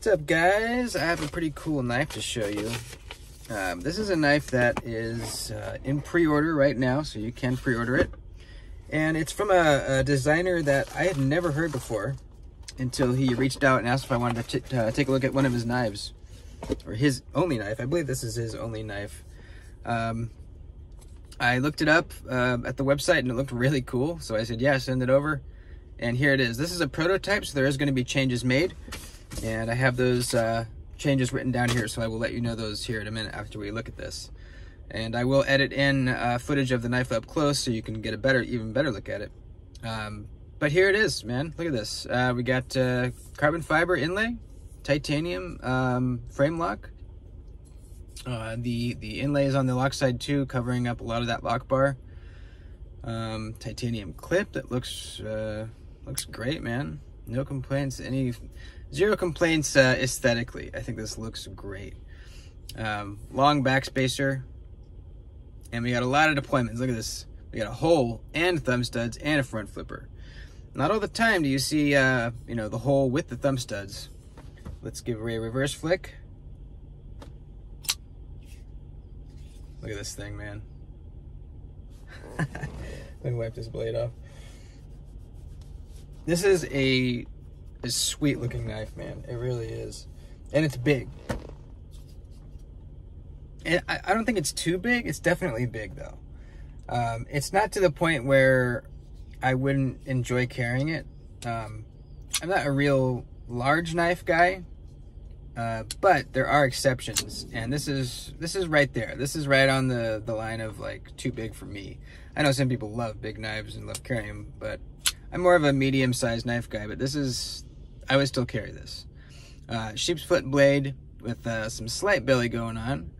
What's up, guys? I have a pretty cool knife to show you. This is a knife that is in pre-order right now, so you can pre-order it. And it's from a designer that I had never heard before until he reached out and asked if I wanted to take a look at one of his knives, or his only knife. I believe this is his only knife. I looked it up at the website and it looked really cool, so I said, yeah, send it over. And here it is. This is a prototype, so there is going to be changes made. And I have those changes written down here, so I will let you know those here in a minute after we look at this. And I will edit in footage of the knife up close so you can get a even better look at it. But here it is, man. Look at this. We got carbon fiber inlay, titanium frame lock. The inlay is on the lock side too, covering up a lot of that lock bar. Titanium clip that looks great, man. No complaints. Zero complaints aesthetically. I think this looks great. Long back spacer, and we got a lot of deployments. Look at this. We got a hole and thumb studs and a front flipper. Not all the time do you see you know, the hole with the thumb studs. Let's give Ray a reverse flick. Look at this thing, man. Let me wipe this blade off. This is a sweet looking knife, man. It really is. And it's big. And I don't think it's too big. It's definitely big though. It's not to the point where I wouldn't enjoy carrying it. I'm not a real large knife guy, but there are exceptions, and this is right there. This is right on the line of like too big for me. I know some people love big knives and love carrying them, but I'm more of a medium-sized knife guy. But I would still carry this. Sheep's foot blade with some slight belly going on,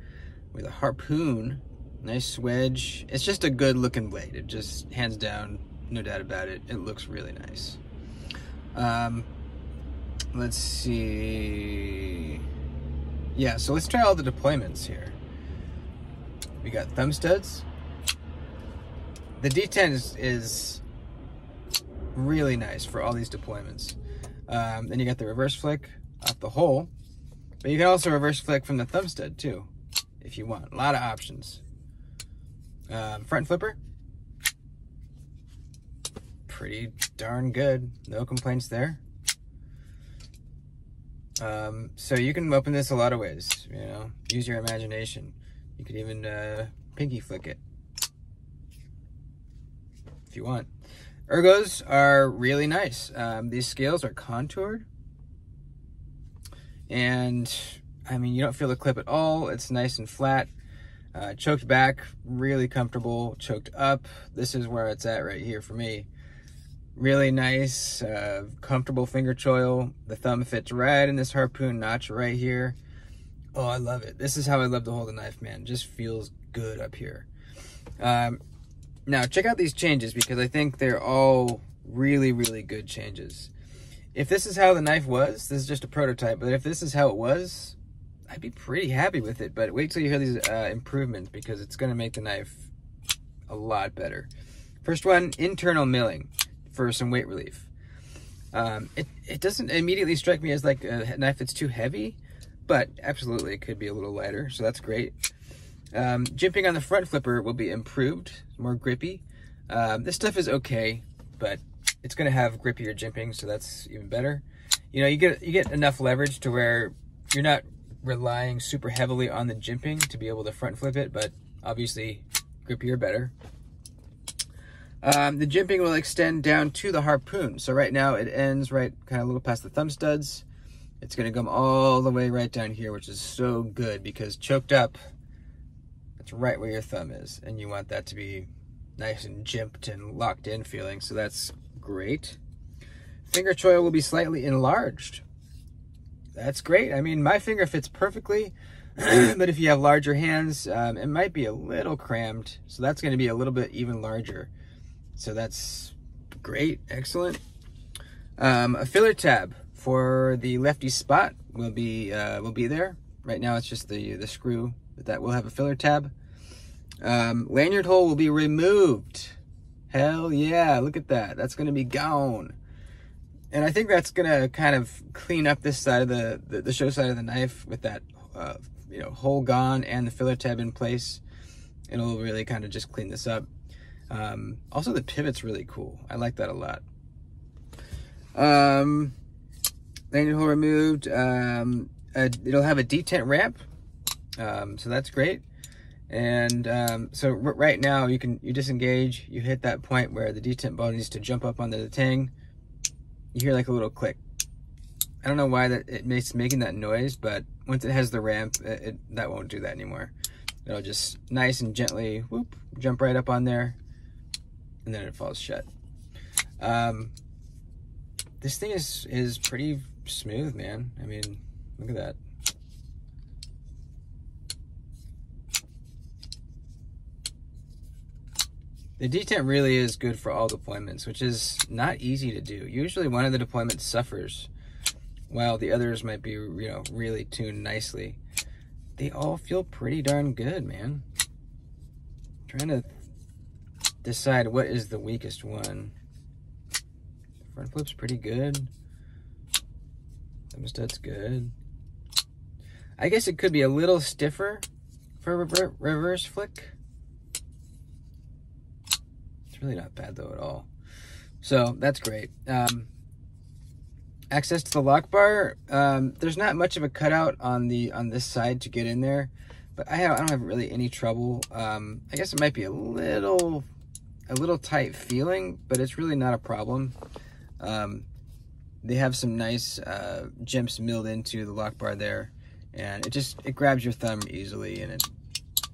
with a harpoon, nice wedge. It's just a good-looking blade. It just, hands down, no doubt about it, it looks really nice. Let's see. Yeah, so let's try all the deployments here. We got thumb studs. The D10 is really nice for all these deployments. Then you got the reverse flick off the hole, but you can also reverse flick from the thumb stud too, if you want. A lot of options. Front flipper, pretty darn good. No complaints there. So you can open this a lot of ways, you know, use your imagination. You could even pinky flick it if you want. Ergos are really nice. These scales are contoured, and I mean, you don't feel the clip at all. It's nice and flat. Choked back, really comfortable. Choked up, this is where it's at right here for me. Really nice, comfortable finger choil. The thumb fits right in this harpoon notch right here. Oh, I love it. This is how I love to hold a knife, man. Just feels good up here. Now, check out these changes, because I think they're all really, really good changes. If this is how the knife was, this is just a prototype, but if this is how it was, I'd be pretty happy with it. But wait till you hear these improvements, because it's going to make the knife a lot better. First one, internal milling for some weight relief. It doesn't immediately strike me as like a knife that's too heavy, but absolutely it could be a little lighter, so that's great. Jimping on the front flipper will be improved, more grippy. This stuff is okay, but it's going to have grippier jimping, so that's even better. You know, you get enough leverage to where you're not relying super heavily on the jimping to be able to front flip it, but obviously grippier better. The jimping will extend down to the harpoon. So right now it ends right kind of a little past the thumb studs. It's going to come all the way right down here, which is so good, because choked up, that's right where your thumb is, and you want that to be nice and jimped and locked in feeling, so that's great. Finger choil will be slightly enlarged. That's great. I mean, my finger fits perfectly, but if you have larger hands, it might be a little crammed, so that's going to be a little bit even larger. So that's great, excellent. A filler tab for the lefty spot will be there. Right now it's just the screw, but that will have a filler tab. Lanyard hole will be removed. Hell yeah, look at that. That's going to be gone. And I think that's gonna kind of clean up this side of the show side of the knife with that you know, hole gone and the filler tab in place. It'll really kind of just clean this up. Also, the pivot's really cool. I like that a lot. Landing hole removed. It'll have a detent ramp, so that's great. And so right now you disengage, you hit that point where the detent ball needs to jump up onto the tang. You hear like a little click. I don't know why it's making that noise, but once it has the ramp, that won't do that anymore. It'll just nice and gently whoop, jump right up on there, and then it falls shut. This thing is pretty smooth, man. I mean, look at that. The detent really is good for all deployments, which is not easy to do. Usually one of the deployments suffers while the others might be, you know, really tuned nicely. They all feel pretty darn good, man. I'm trying to decide what is the weakest one. Front flip's pretty good. Thumb stud's good. I guess it could be a little stiffer for reverse flick. It's really not bad though at all. So that's great. Access to the lock bar. There's not much of a cutout on this side to get in there, but I don't have really any trouble. I guess it might be a little tight feeling, but it's really not a problem. They have some nice jimps milled into the lock bar there, and it grabs your thumb easily, and it,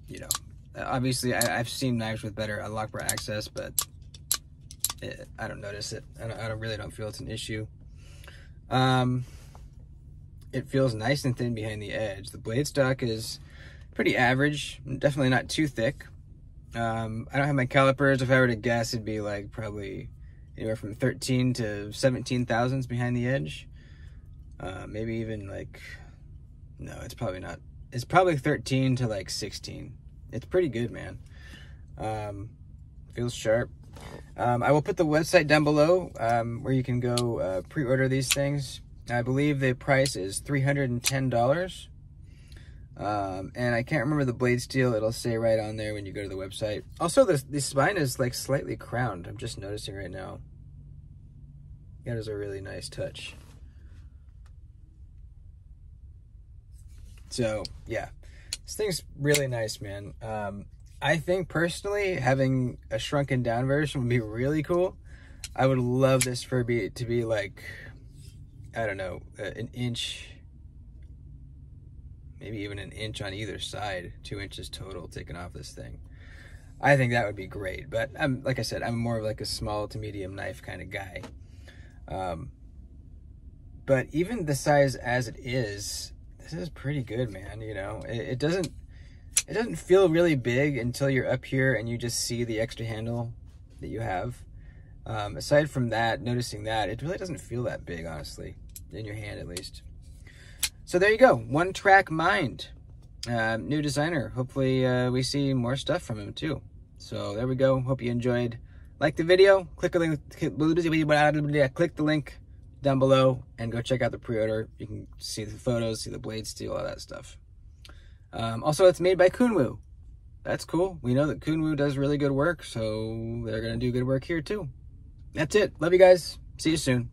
you know, obviously I've seen knives with better lock bar access, but I don't notice it. I really don't feel it's an issue. It feels nice and thin behind the edge. The blade stock is pretty average, definitely not too thick. I don't have my calipers. If I were to guess, it'd be like probably anywhere from 13 to 17 thousandths behind the edge. Maybe even like, no, it's probably not. It's probably 13 to like 16. It's pretty good, man. Feels sharp. I will put the website down below where you can go pre-order these things. I believe the price is $310. And I can't remember the blade steel. It'll say right on there when you go to the website. Also, the spine is like slightly crowned. I'm just noticing right now. That is a really nice touch. So, yeah. This thing's really nice, man. I think personally having a shrunken down version would be really cool. I would love this to be like, I don't know, an inch, maybe even an inch on either side, 2 inches total taken off this thing. I think that would be great, but like I said, I'm more of like a small to medium knife kind of guy. But even the size as it is, this is pretty good, man. You know, it doesn't feel really big until you're up here and you just see the extra handle that you have. Aside from that, noticing that, it really doesn't feel that big, honestly, in your hand at least. So there you go, One Track Mind, new designer. Hopefully we see more stuff from him too. So there we go. Hope you enjoyed. Like the video, click the link down below and go check out the pre-order. You can see the photos, see the blade steel, all that stuff. Also, it's made by Kunwu. That's cool. We know that Kunwu does really good work, so they're gonna do good work here too. That's it. Love you guys. See you soon.